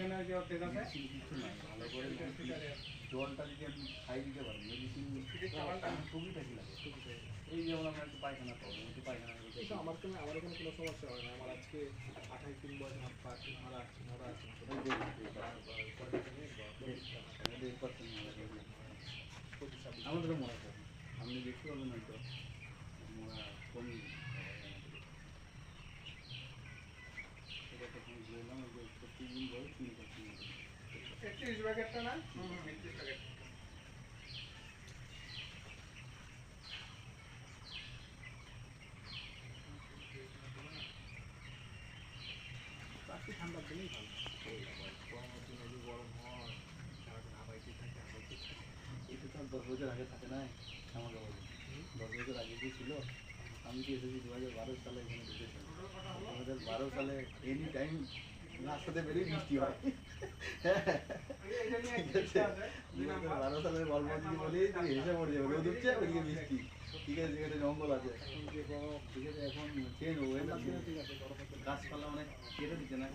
এখানে যে অর্ধেক আছে কিছু নাই ভালো করে জলটা যদি আপনি খাই দিতে পারেন মেডিসিন টুকিটা কি লাগে এই যেমন আমরা একটু পায়খানা পাবো একটু পায়খানা আমার এখানে কোনো সমস্যা হয় না। আমার আজকে 28 দিন বয়স আমার পা মারা আছে আমাদেরও মনে হয় আপনি দেখতে পাবেন হয়তো মোড়া কমই সেটা তখন বললাম যে 30 দিন বয়স 31 প্যাকেটটা না 31 প্যাকেট ঠান্ডার দিনেই ভালো। গরমের দিনে যে গরম হয় সারাদিন হাবাইতে থাকে এটা তো 10 বছর আগে থাকে না আমাকে বলে 10 বছর আগে যে ছিল আমি তো এসেছি 2012 সালে এখানে ঢুকেছি 2012 সালে এনি টাইম রাস্তাতে বেরিয়ে বৃষ্টি হয় 2012 সালের গল্প যদি বলি তুমি হেসে পড়ে যাবে রোদ উঠছে ওইদিকে বৃষ্টি ঠিক আছে যেখানে জঙ্গল আছে এখন যে ঠিক আছে এখন চেঞ্জ ওয়েদার ঠিক আছে গাছপালা অনেক কেটে দিচ্ছে না